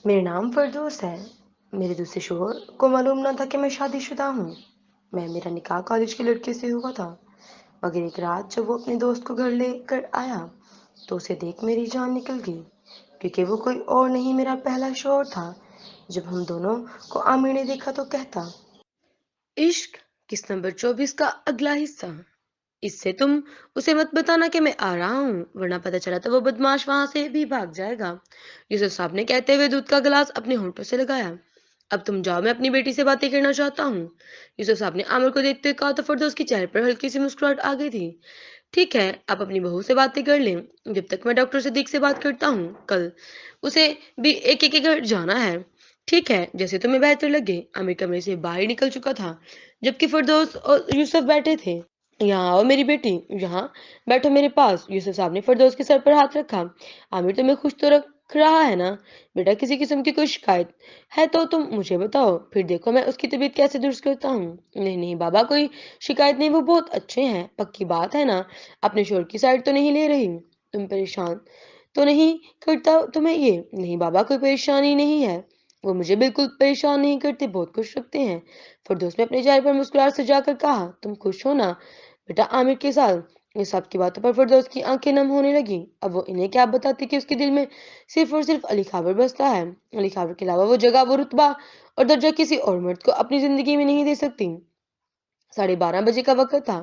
मेरा नाम फरदौस है। मेरे दूसरे शोहर को मालूम ना था कि मैं शादीशुदा हूँ। मेरा निकाह कॉलेज के लड़के से हुआ था। मगर एक रात जब वो अपने दोस्त को घर लेकर आया तो उसे देख मेरी जान निकल गई, क्योंकि वो कोई और नहीं, मेरा पहला शोहर था। जब हम दोनों को आमिर ने देखा तो कहता, इश्क किस नंबर 24 का अगला हिस्सा। इससे तुम उसे मत बताना कि मैं आ रहा हूँ, वरना पता चला तो वो बदमाश वहां से भी भाग जाएगा। यूसुफ साहब ने कहते हुए दूध का गिलास अपने होंठों से लगाया। अब तुम जाओ, मैं अपनी बेटी से बातें करना चाहता हूँ। यूसुफ साहब ने आमिर को देखते हुए कहा तो फिरदौस के चेहरे पर हल्की सी मुस्कुराहट आ गई थी। ठीक है, आप अपनी बहू से बातें कर लें, जब तक मैं डॉक्टर सिद्दीक से बात करता हूँ। कल उसे भी एक एक के घर जाना है। ठीक है, जैसे तुम्हें बेहतर लगे। आमिर कमरे से बाहर निकल चुका था, जबकि फिरदौस और यूसुफ बैठे थे। यहाँ आओ मेरी बेटी, यहाँ बैठो मेरे पास। यूसुफ साहब ने फिरदौस के सर पर हाथ रखा। आमिर, तुम्हें खुश तो रख रहा है ना बेटा? किसी किस्म की कोई शिकायत है तो तुम मुझे बताओ, फिर देखो मैं उसकी तबीयत कैसे दुरुस्त करता हूँ। नहीं नहीं बाबा, कोई शिकायत नहीं, वो बहुत अच्छे हैं। पक्की बात है ना, अपने शोर की साइड तो नहीं ले रही? तुम परेशान तो नहीं करता तुम्हें ये? नहीं बाबा, कोई परेशानी नहीं है। वो मुझे बिल्कुल परेशान नहीं करते, बहुत खुश रखते हैं। फिरदौस ने अपने चेहरे पर मुस्कुराहट सजाकर कहा, तुम खुश हो ना बेटा आमिर के साथ? इस सब की बातों पर फिरदौस की आंखें नम होने लगी। अब वो इन्हें क्या बताती कि उसके दिल में सिर्फ और सिर्फ अली खाबर बसता है। अली खाबर के अलावा वो जगह, वो रुतबा और दर्जा किसी और मर्द को अपनी जिंदगी में नहीं दे सकती। 12:30 बजे का वक्त था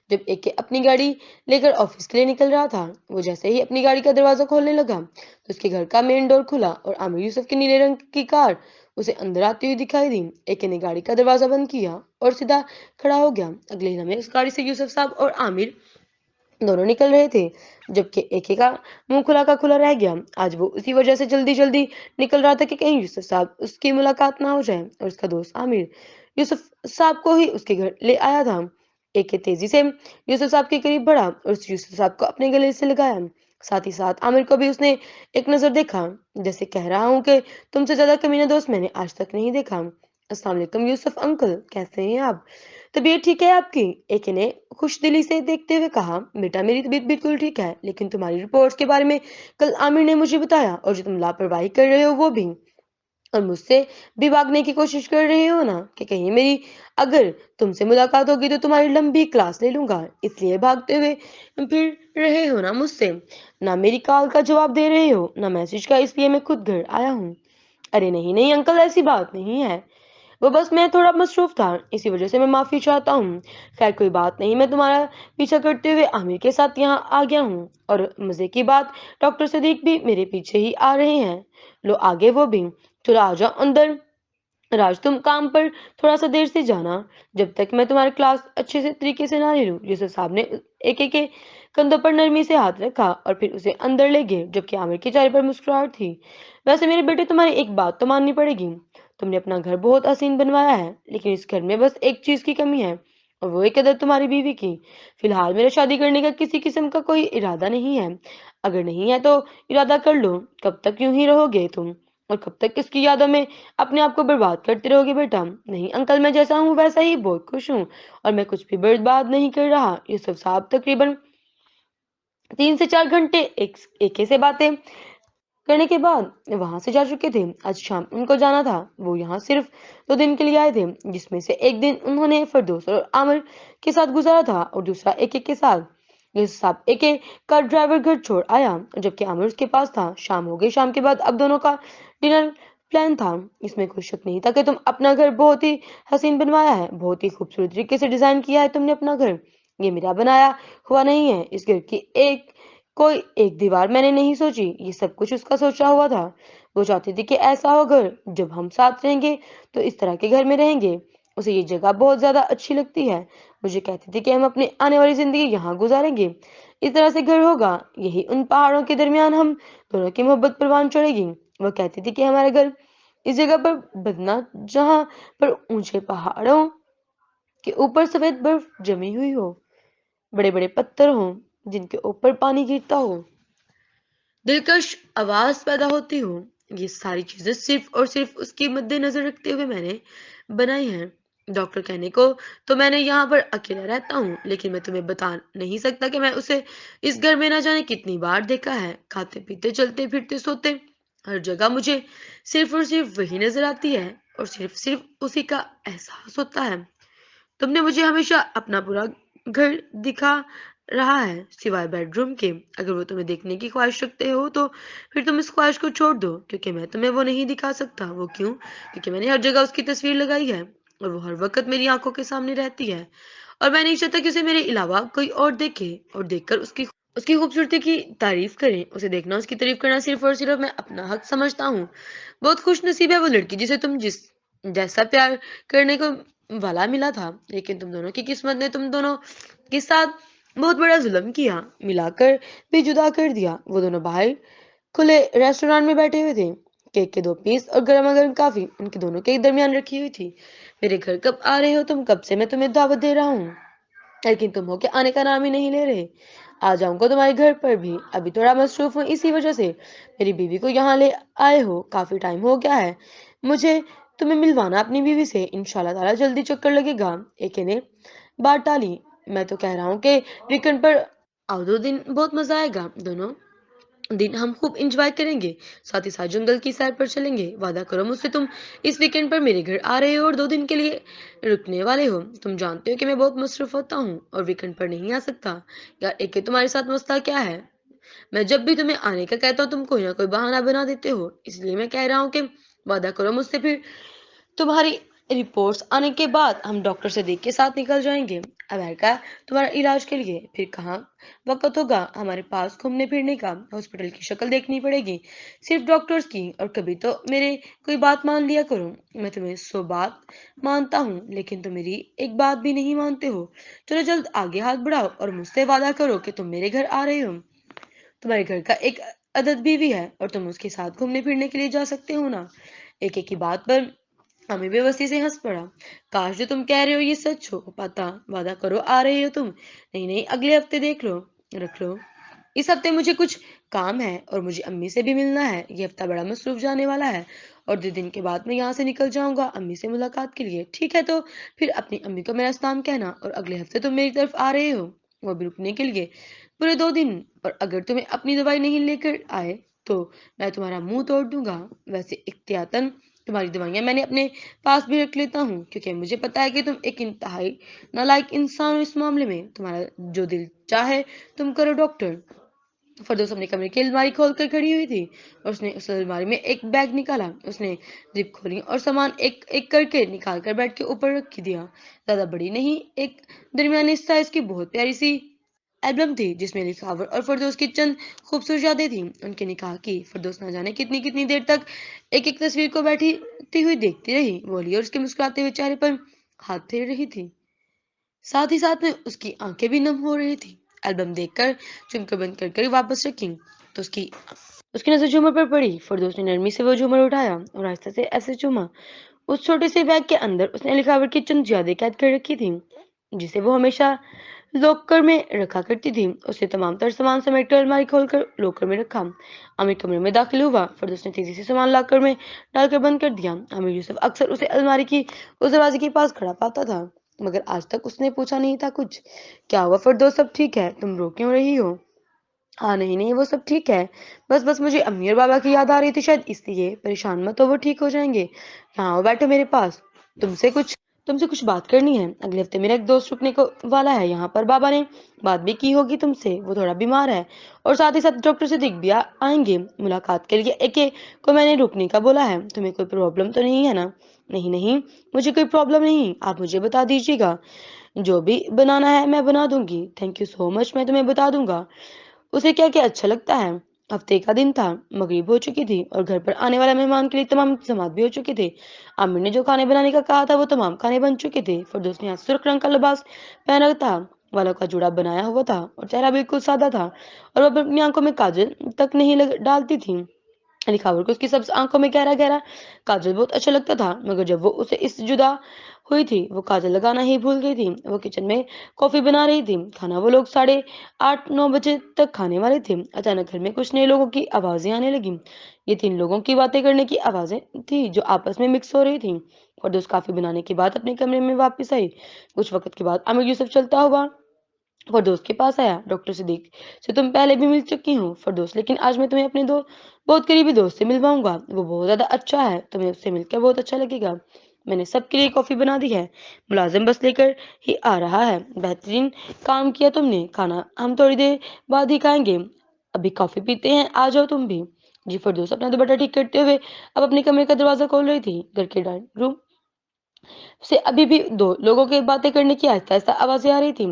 जब एके अपनी गाड़ी लेकर ऑफिस के लिए निकल रहा था। वो जैसे ही अपनी गाड़ी का दरवाजा खोलने लगा तो उसके घर का मेन डोर खुला और आमिर यूसुफ की नीले रंग की कार उसे अंदर आती हुई दिखाई दी। एके ने गाड़ी का दरवाजा बंद किया और सीधा खड़ा हो गया। अगले ही लम्हे उस गाड़ी से यूसुफ साहब और आमिर दोनों निकल रहे थे, जबकि एके का मुंह खुला का खुला रह गया। आज वो उसी वजह से जल्दी जल्दी निकल रहा था कि कहीं यूसुफ साहब उसकी मुलाकात ना हो जाए। और उसका दोस्त आमिर यूसुफ साहब को ही उसके घर ले आया था। एके तेजी से यूसुफ साहब के करीब बढ़ा और उस यूसुफ साहब को अपने गले से लगाया। साथ ही साथ आमिर को भी उसने एक नजर देखा, जैसे कह रहा हूं कि तुमसे ज्यादा कमीना दोस्त मैंने आज तक नहीं देखा। अस्सलाम वालेकुम यूसुफ अंकल, कैसे हैं आप? तबीयत ठीक है आपकी? एके ने खुश दिली से देखते हुए कहा, बेटा मेरी तबीयत बिल्कुल ठीक है, लेकिन तुम्हारी रिपोर्ट्स के बारे में कल आमिर ने मुझे बताया, और जो तुम लापरवाही कर रहे हो वो भी, और मुझसे भी भागने की कोशिश कर रहे हो ना, कि कहीं मेरी अगर तुमसे मुलाकात होगी तो तुम्हारी लंबी क्लास ले लूंगा, इसलिए भागते हुए फिर रहे हो ना मुझसे। ना मेरी कॉल का जवाब दे रहे हो ना मैसेज का, इसलिए मैं खुद घर आया हूँ। अरे नहीं नहीं अंकल, ऐसी बात नहीं है, वो बस मैं थोड़ा मसरूफ था, इसी वजह से मैं माफी चाहता हूँ। खैर कोई बात नहीं, मैं तुम्हारा पीछा करते हुए आमिर के साथ यहाँ आ गया हूँ, और मजे की बात, डॉक्टर सदीक भी मेरे पीछे ही आ रहे हैं। लो आगे वो भी। थोड़ा आ जाओ अंदर। राज, तुम काम पर थोड़ा सा देर से जाना, जब तक मैं तुम्हारी क्लास अच्छे से तरीके से ना ले लूं। यूसुफ साहब ने एक एक के कंधों पर नरमी से हाथ रखा और फिर उसे अंदर ले गए, जबकि आमिर के चेहरे पर मुस्कुराहट थी। वैसे मेरे बेटे, तुम्हारी एक बात तो माननी पड़ेगी, तुमने अपना घर बहुत हसीन बनवाया है, लेकिन इस घर में बस एक चीज की कमी है, और वो है कदर तुम्हारी बीवी की। फिलहाल मेरा शादी करने का किसी किस्म का कोई इरादा नहीं है। अगर नहीं है तो इरादा कर लो। कब तक यूं ही रहोगे तुम, और कब तक इसकी यादों में अपने आप को बर्बाद करते रहोगे बेटा? नहीं अंकल, मैं जैसा हूँ वैसा ही बहुत खुश हूँ, और मैं कुछ भी बर्बाद नहीं कर रहा। यूसुफ साहब तकरीबन 3 से 4 घंटे एके से बातें करने के बाद वहां से जा चुके थे। आज शाम उनको जाना था। वो यहाँ सिर्फ 2 दिन के लिए आए थे, जिसमें से एक दिन उन्होंने फिरदौस और आमिर के साथ गुजारा था और दूसरा एके के साथ। ये सब एके का ड्राइवर घर छोड़ आया, जबकि आमिर उसके पास था। शाम हो गई। शाम के बाद अब दोनों का डिनर प्लान था। इसमें कोई शक नहीं था कि तुम अपना घर बहुत ही हसीन बनवाया है, बहुत ही खूबसूरत तरीके से डिजाइन किया है तुमने अपना घर। ये मेरा बनाया हुआ नहीं है। इस घर की कोई एक दीवार मैंने नहीं सोची, ये सब कुछ उसका सोचा हुआ था। वो चाहती थी कि ऐसा हो घर, जब हम साथ रहेंगे तो इस तरह के घर में रहेंगे। उसे ये जगह बहुत ज्यादा अच्छी लगती है। मुझे कहती थी कि हम अपनी आने वाली जिंदगी यहाँ गुजारेंगे, इस तरह से घर होगा, यही उन पहाड़ों के दरमियान हम दोनों की मोहब्बत परवान चढ़ेगी। वो कहती थी कि हमारा घर इस जगह पर बदना, जहाँ पर ऊंचे पहाड़ों के ऊपर सफेद बर्फ जमी हुई हो, बड़े बड़े पत्थर हों जिनके ऊपर पानी गिरता हो, दिलकश आवाज पैदा होती हो। ये सारी चीजें सिर्फ और सिर्फ उसकी मद्देनजर रखते हुए मैंने बनाई हैं। डॉक्टर कहने को तो मैंने यहाँ पर अकेला रहता हूँ, लेकिन मैं तुम्हें बता नहीं सकता कि मैं उसे इस घर में ना जाने कितनी बार देखा है, खाते पीते चलते फिरते सोते ہر جگہ مجھے صرف اور صرف وہی نظر آتی ہے اور صرف صرف اسی کا احساس ہوتا ہے۔ تم نے مجھے ہمیشہ اپنا پورا گھر دکھا رہا ہے سوائے بیڈ روم کے۔ اگر وہ تمہیں دیکھنے کی خواہش رکھتے ہو تو پھر تم اس خواہش کو چھوڑ دو، کیونکہ میں تمہیں وہ نہیں دکھا سکتا۔ وہ کیوں؟ کیونکہ میں نے ہر جگہ اس کی تصویر لگائی ہے اور وہ ہر وقت میری آنکھوں کے سامنے رہتی ہے، اور میں نہیں چاہتا کہ اسے میرے علاوہ کوئی اور دیکھے اور دیکھ کر اس کی خوبصورتی کی تعریف کریں۔ اسے دیکھنا، اس کی تعریف کرنا صرف اور صرف میں اپنا حق سمجھتا ہوں۔ بہت خوش نصیب ہے وہ لڑکی جسے تم جیسا پیار کرنے کو والا ملا تھا، لیکن تم دونوں کی قسمت نے تم دونوں کے ساتھ بہت بڑا ظلم کیا، ملا کر بھی جدا کر دیا۔ وہ دونوں باہر کھلے ریسٹورانٹ میں بیٹھے ہوئے تھے، کیک کے 2 پیس اور گرما گرم کافی ان کے دونوں کے درمیان رکھی ہوئی تھی۔ میرے گھر کب آ رہے ہو تم؟ کب سے میں تمہیں دعوت دے رہا ہوں، لیکن تم ہو کے آنے کا نام ہی نہیں لے رہے۔ آ جاؤں گا تمہارے گھر پر بھی، ابھی تھوڑا مصروف ہوں، اسی وجہ سے میری بیوی کو یہاں لے آئے ہو۔ کافی ٹائم ہو گیا ہے مجھے تمہیں ملوانا اپنی بیوی سے۔ انشاءاللہ تعالی جلدی چکر لگے گا۔ ایک نے بات ٹالی، میں تو کہہ رہا ہوں کہ ویکنڈ پر آؤ، 2 دن بہت مزہ آئے گا، دونوں دن ہم خوب انجوائے کریں گے، ساتھ ہی ساتھ جنگل کی سیر پر چلیں گے۔ وعدہ کرو مجھ سے تم اس ویکنڈ پر میرے گھر آ رہے ہو اور 2 دن کے لیے رکنے والے ہو۔ تم جانتے ہو کہ میں بہت مصروف ہوتا ہوں اور ویکنڈ پر نہیں آ سکتا۔ یار ایک تمہارے ساتھ مسئلہ کیا ہے؟ میں جب بھی تمہیں آنے کا کہتا ہوں تم کوئی نہ کوئی بہانہ بنا دیتے ہو، اس لیے میں کہہ رہا ہوں کہ وعدہ کرو مجھ سے، پھر تمہاری رپورٹس آنے کے بعد ہم ڈاکٹر سے دیکھ کے ساتھ نکل جائیں گے امریکہ تمہارا علاج کے لیے۔ پھر کہاں وقت ہوگا ہمارے پاس گھومنے پھرنے کا؟ ہاسپٹل کی شکل دیکھنی پڑے گی، صرف ڈاکٹرز کی، اور کبھی تو میرے کوئی بات مان لیا کرو۔ میں تمہیں 100 بات مانتا ہوں، لیکن تم میری ایک بات بھی نہیں مانتے ہو۔ چلو جلد آگے ہاتھ بڑھاؤ اور مجھ سے وعدہ کرو کہ تم میرے گھر آ رہے ہو۔ تمہارے گھر کا ایک عدد بیوی ہے اور تم اس کے ساتھ گھومنے پھرنے کے لیے جا سکتے ہو نا؟ ایک کی بات پر ہمیں بے بسی سے ہنس پڑا۔ کاش جو تم کہہ رہے ہو یہ سچ ہو پاتا۔ وعدہ کرو آ رہے ہو تم؟ نہیں نہیں، اگلے ہفتے دیکھ لو، رکھ لو۔ اس ہفتے مجھے کچھ کام ہے اور مجھے امی سے بھی ملنا ہے۔ یہ ہفتہ بڑا مصروف جانے والا ہے اور 2 دن کے بعد میں یہاں سے نکل جاؤں گا امی سے ملاقات کے لیے۔ ٹھیک ہے، تو پھر اپنی امی کو میرا سلام کہنا، اور اگلے ہفتے تم میری طرف آ رہے ہو، وہ بھی رکنے کے لیے پورے 2 دن۔ اور اگر تمہیں اپنی دوائی نہیں لے کر آئے تو میں تمہارا منہ توڑ دوں گا۔ ویسے احتیاطاً تمہاری دوائیاں میں نے اپنے پاس بھی رکھ لیتا ہوں، کیونکہ مجھے پتا ہے کہ تم ایک انتہائی نالائق انسان ہو۔ اس معاملے میں تمہارا جو دل چاہے تم کرو ڈاکٹر۔ فردوس اپنے کمرے کی الماری کھول کر کھڑی ہوئی تھی اور اس نے اس الماری میں ایک بیگ نکالا۔ اس نے زپ کھولی اور سامان ایک ایک کر کے نکال کر بیڈ کے اوپر رکھ دیا۔ زیادہ بڑی نہیں، ایک درمیانی سائز کی بہت پیاری سی البم تھی جس میں لکھاور اور فردوس کی چند خوبصورت یادیں تھیں ان کے نکاح کی۔ فردوس نہ جانے کتنی کتنی دیر تک ایک ایک تصویر کو بیٹھی ہوئی دیکھتی رہی۔ وہ علی اور اس کے مسکراتے ہوئے چہرے پر ہاتھ پھیر رہی تھی، ساتھ ہی ساتھ میں اس کی آنکھیں بھی نم ہو رہی تھی۔ البم دیکھ کر چن کر بند کر واپس رکھی تو اس کی نظر جھومر پر پڑی۔ فردوس نے نرمی سے وہ جھومر اٹھایا اور آہستہ سے ایسے چوما۔ اس چھوٹے سے بیگ کے اندر اس نے لکھاور کی چند یادیں قید کر رکھی تھی جسے وہ ہمیشہ لوکر میں رکھا کرتی تھی۔ اس نے تمام تر سامان سمیٹ کر الماری کھول کر لوکر میں رکھا۔ امیر کمرے میں داخل ہوا۔ فردوس نے تیزی سے سامان لاکر میں ڈال کر بند کر دیا۔ امیر یوسف اکثر اسے الماری کی اس دروازے کے پاس کھڑا پاتا تھا، مگر آج تک اس نے پوچھا نہیں تھا کچھ۔ کیا ہوا فردوس، سب ٹھیک ہے؟ تم رو کیوں رہی ہو؟ ہاں نہیں نہیں، وہ سب ٹھیک ہے، بس مجھے امی اور بابا کی یاد آ رہی تھی، شاید اس لیے۔ پریشان مت ہو، وہ ٹھیک ہو جائیں گے۔ یہاں آؤ، بیٹھو میرے پاس، تم سے کچھ بات کرنی ہے۔ اگلے ہفتے میرا ایک دوست رکنے کو والا ہے یہاں پر، بابا نے بات بھی کی ہوگی تم سے، وہ تھوڑا بیمار ہے اور ساتھ ہی ساتھ ڈاکٹر سے دیکھ بھی آئیں گے ملاقات کے لیے۔ ایک کو میں نے رکنے کا بولا ہے۔ تمہیں کوئی پرابلم تو نہیں ہے نا؟ نہیں نہیں، مجھے کوئی پرابلم نہیں، آپ مجھے بتا دیجیے گا، جو بھی بنانا ہے میں بنا دوں گی۔ تھینک یو سو مچ، میں تمہیں بتا دوں گا اسے کیا کیا اچھا لگتا ہے۔ ہفتے کا دن تھا، مغرب ہو چکی تھی اور گھر پر آنے والے مہمان کے لیے تمام انتظامات بھی ہو چکے تھے۔ عامر نے جو کھانے بنانے کا کہا تھا وہ تمام کھانے بن چکے تھے۔ فردوس نے آج سرخ رنگ کا لباس پہنا تھا، والوں کا جوڑا بنایا ہوا تھا اور چہرہ بالکل سادہ تھا، اور وہ اپنی آنکھوں میں کاجل تک نہیں ڈالتی تھی۔ لکھاور کو اس کی سب آنکھوں میں گہرا گہرا کاجل بہت اچھا لگتا تھا، مگر جب وہ اسے اس جدا ہوئی تھی وہ کاجل لگانا ہی بھول گئی تھی۔ وہ کچن میں کافی بنا رہی تھی، کھانا وہ لوگ 8:30-9 بجے تک کھانے والے تھے۔ اچانک گھر میں کچھ نئے لوگوں کی آوازیں آنے لگیں۔ یہ 3 لوگوں کی باتیں کرنے کی آوازیں تھی جو آپس میں مکس ہو رہی تھی۔ اور دوست کافی بنانے کے بعد اپنے کمرے میں واپس آئی۔ کچھ وقت کے بعد امیر یوسف چلتا ہوا फरदौस के पास आया। डॉक्टर सिद्दीक से तुम पहले भी मिल चुकी हूँ फरदौस, लेकिन आज मैं तुम्हें अपने दो बहुत करीबी दोस्त से मिलवाऊंगा। वो बहुत ज्यादा अच्छा है, तुम्हें उससे मिलकर बहुत अच्छा लगेगा। मैंने सबके लिए कॉफी बना दी है, मुलाजिम बस लेकर ही आ रहा है। बेहतरीन काम किया तुमने, खाना हम थोड़ी देर बाद ही खाएंगे, अभी कॉफी पीते हैं, आ जाओ तुम भी। जी फरदौस अपना दुपट्टा ठीक करते हुए अब अपने कमरे का दरवाजा खोल रही थी। घर के डाइनिंग रूम से अभी भी दो लोगों की बातें करने की आहिस्ता आहिस्ता आवाजें आ रही थी।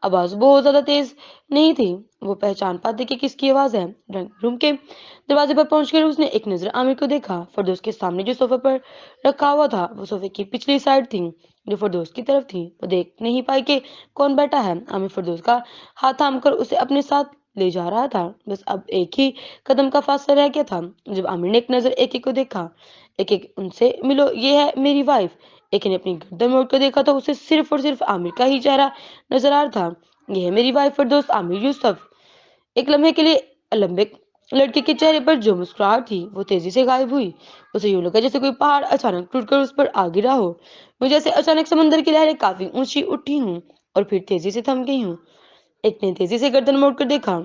आवाज बहुत ज्यादा तेज नहीं थी, वो पहचान पाते कि किसकी आवाज है। रूम के दरवाजे पर पहुंचकर उसने एक नजर आमिर को देखा। फरदौस के सामने जो सोफे पर रखा हुआ था वो सोफे की पिछली साइड थी, जो फरदौस की तरफ थी। वो देख नहीं पाई कि कौन बैठा है। आमिर फरदौस का हाथ थाम कर उसे अपने साथ ले जा रहा था। बस अब एक ही कदम का फासला रह गया था। जब आमिर ने एक नजर एक एक को देखा, एक एक उनसे मिलो, ये है मेरी वाइफ। एक ने अपनी गर्दन मोड़ कर देखा तो उसे सिर्फ और सिर्फ आमिर का ही चेहरा नजर आ रहा था। यह है मेरी वाइफ फरदौस, आमिर यूसुफ। एक लम्हे के लिए लंबे लड़के के चेहरे पर जो मुस्कुराहट थी वो तेजी से गायब हुई। उसे यूं लगा जैसे कोई पहाड़ अचानक टूटकर उस पर आ गिरा हो। वो जैसे अचानक समंदर की लहरें काफी ऊंची उठी हूँ और फिर तेजी से थम गई हूँ। एक ने तेजी से गर्दन मोड़कर देखा,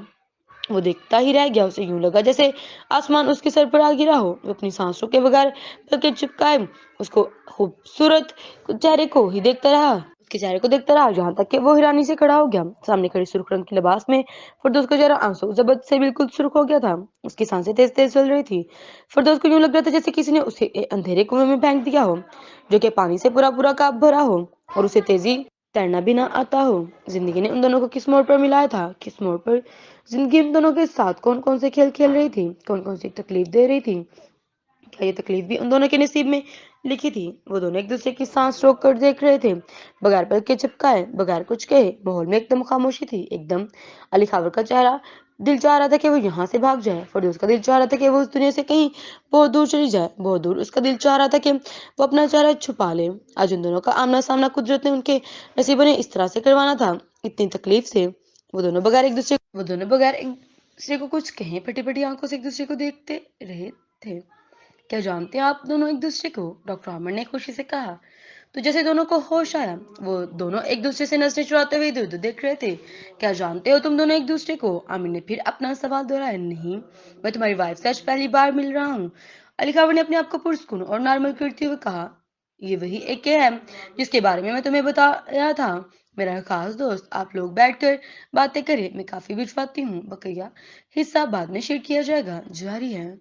वो देखता ही रह गया। उसे यूं लगा जैसे आसमान उसके सर पर आ गिरा हो। वो अपनी सांस रोके बगैर पलकें चिपकाए उसको खूबसूरत चेहरे को ही देखता रहा, उसके चेहरे को देखता रहा, जहां तक कि वो हैरानी से खड़ा हो गया। सामने खड़ी सुर्ख रंग की लिबास में फिरदौस का चेहरा आंसू जबत से बिल्कुल सुर्ख हो गया था। उसकी सांसें तेज तेज चल रही थी। फिरदौस को यूं लग रहा था जैसे किसी ने उसे अंधेरे कुएं में फेंक दिया हो, जो कि पानी से पूरा पूरा काप भरा हो और उसे तेजी तैरना भी ना आता हो। जिंदगी ने उन दोनों को किस मोड़ पर मिलाया था, किस मोड़ पर जिंदगी उन दोनों के साथ कौन कौन से खेल खेल रही थी, कौन कौन सी तकलीफ दे रही थी। क्या ये तकलीफ भी उन दोनों के नसीब में लिखी थी। वो दोनों एक दूसरे की सांस रोक कर देख रहे थे, बगैर पल के चिपकाए, बगैर कुछ कहे। माहौल में एकदम खामोशी थी, एकदम। अली खावर का चेहरा दिल चाह रहा था कि वो यहाँ से भाग जाए। फरदौस का दिल चाह रहा था कि वो उस दुनिया से कहीं बहुत दूर चली जाए, बहुत दूर। उसका दिल चाह रहा था कि वो अपना चेहरा छुपा ले। आज उन दोनों का आमना सामना कुदरत ने उनके नसीबों ने इस तरह से करवाना था, इतनी तकलीफ से। वो दोनों बगैर एक दूसरे को कुछ कहे फटी फटी आंखों से एक दूसरे को देखते रहे थे। क्या जानते हैं आप दोनों एक दूसरे को? डॉक्टर आमिर ने खुशी से कहा। तो जैसे दोनों को होश आया, वो दोनों एक दूसरे से नजरें चुराते हुए इधर उधर देख रहे थे। क्या जानते हो तुम दोनों एक दूसरे को? आमिर ने फिर अपना सवाल दोहराया। नहीं, मैं तुम्हारी वाइफ से आज पहली बार मिल रहा हूँ। अली खावर ने अपने आप को पुरस्कुन और नॉर्मल करते हुए कहा। ये वही एक है जिसके बारे में मैं तुम्हें बताया था, मेरा खास दोस्त। आप लोग बैठकर बातें करें, मैं काफी भिजवाती हूँ। बकैया हिस्सा बाद में शेयर किया जाएगा, जारी है।